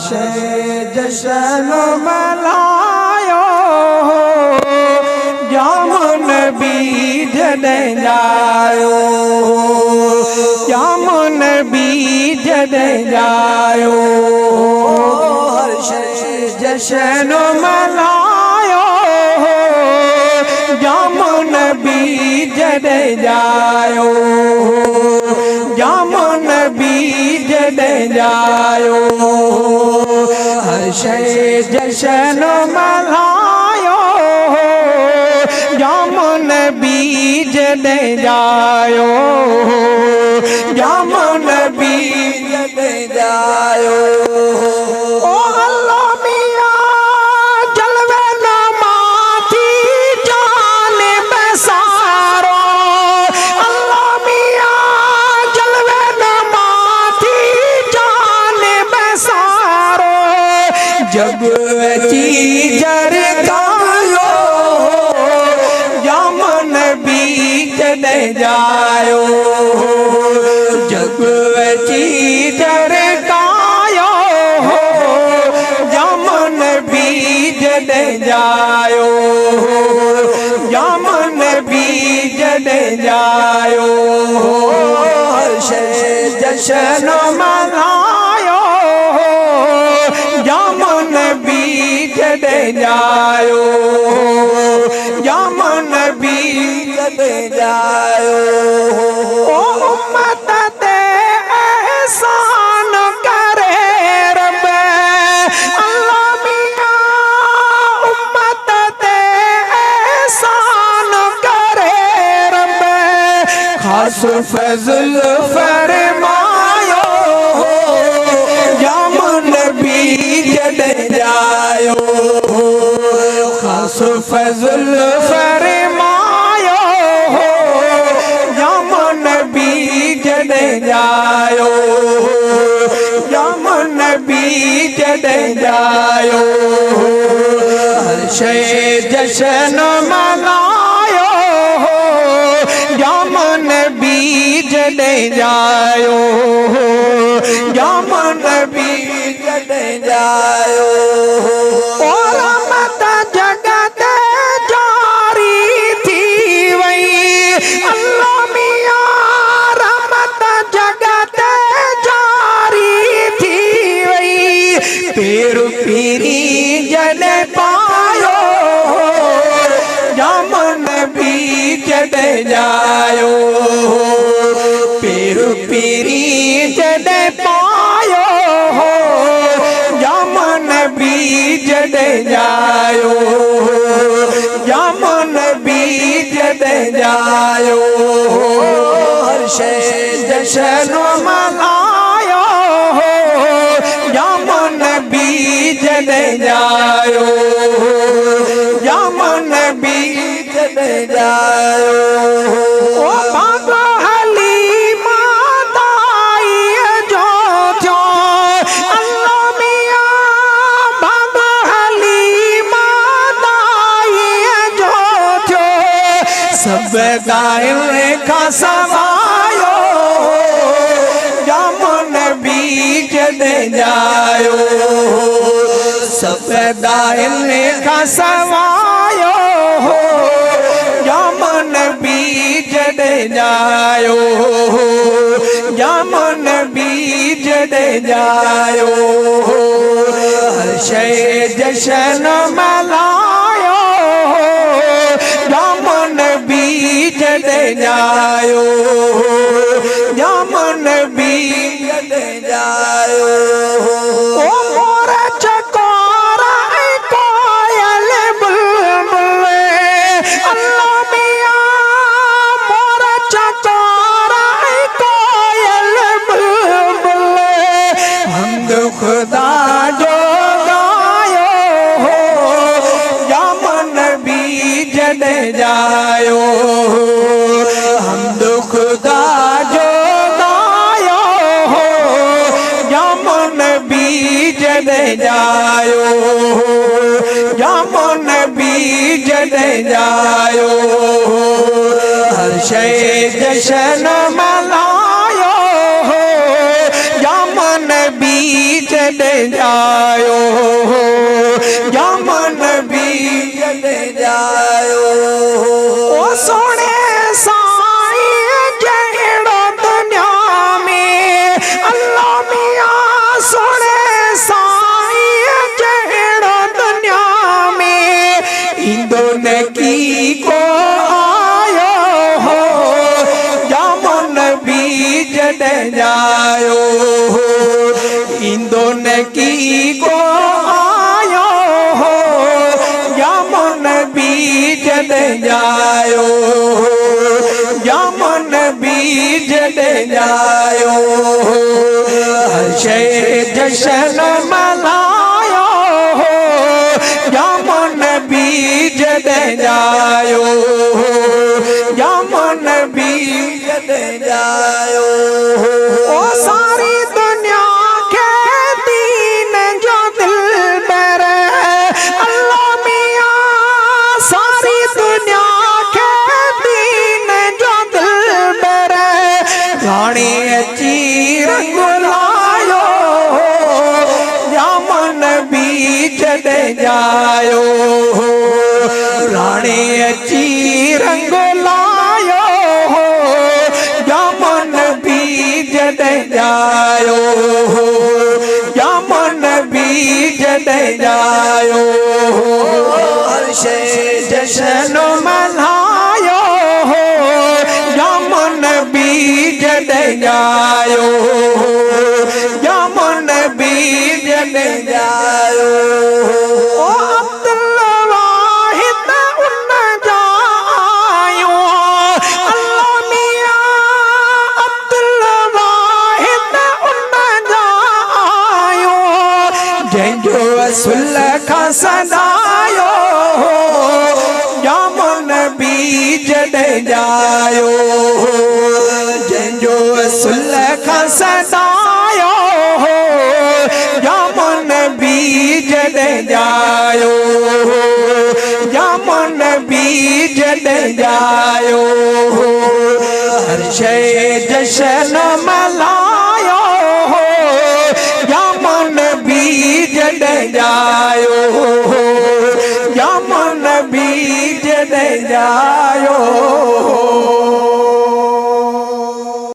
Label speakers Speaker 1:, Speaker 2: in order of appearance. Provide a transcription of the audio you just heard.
Speaker 1: शे जशन मलायो जामुन बीज दे जायो जामुन बीज दे जायो हर शे जशन मलायो जामुन बीज दे जायो जामुन बीज दे जायो हर शे जशन मलायो जामुन बीज दे जायो जामुन बीज दे जायो ओ अल्लाह मियां जलवे नमाती जान बसारो अल्लाह मियां जलवे नमाती जान बसारो जब चीजर कायो जामुन बीज दे जायो जग चीजर कायो जामुन बीज दे जायो जामुन बीज दे जायो शे जशन मनायो जामुन बीज दे जायो जामुन बीज दे जायो ओ उम्मत ते एहसान करे रब अल्लाह मियां उम्मत ते एहसान करे रब खास फजल फरमायो जामुन बीज दे जायो खास फजल फरमायो जामुन बीज दे जायो जामुन बीज दे जायो हर शे जशन मनायो जामुन बीज दे जायो जामुन बीज दे जायो और रहमत जगत जारी थी वही अल्लाह मियां रहमत जगत जारी थी वही पीर पीरी जन पायो जामुन बीज दे जायो पीर पीरी जन पायो जामुन बीज दे जायो जामुन बीज दे जायो हर शे जशन मनायो जामुन बीज दे जायो जामुन बीज दे जायो ओ बाबा हलीमा दाई जो थो अल्लाह मियां बाबा हलीमा दाई जो थो सब दाइल का सवायो जामुन बीज दे जायो सब दाइल का सवायो जामुन बीज दे जायो जामुन बीज दे जायो हर शे जशन मनायो जामुन बीज दे जायो जामुन बीज दे जायो ओ मोरा चकोरा कोयल बुलबुल अल्लाह मियां मोरा चकोरा कोयल बुलबुल हमद खुदा जो गायो जामुन बीज दे जायो हमद खुदा जो गायो जामुन बीज दे जायो जामुन बीज दे जायो हर शे जशन मनायो जामुन बीज जायो यमन बीज जायो ओ सोने साई जहड़ो दुनिया में अल्लाह मियाँ सोने साई जहड़ो दुनिया में इंदो ने की को आयो हो यमन बीज जायो इंदो ने की को आयो हो यमन बीज जायो यमन बीज जायो हर्षे जशन मनायो हो यमन बीज जायो यमन बीज जायो ओ सारी दुनिया के दीन जो दिल पर अल्लाह मियाँ सारी दुनिया के दीन जो दिल पर रानी चीर गुलायो यमन बीज जायो रानी चीर गुलायो यमन बीज जायो यमन बीज जायो हर्षे जशन मनायो यमन बीज जायो यमन बीज जायो ओ अब्दुल वाहिद उन जायो अल्लाह मियाँ अब्दुल वाहिद उन जायो जंजो सुलखा सदायो यमन बीज जायो जंजो सुलखा सदायो यमन बीज जायो यमन बीज जायो हर्षे जशन मनायो यमन बीज जायो यमन बीज जायो।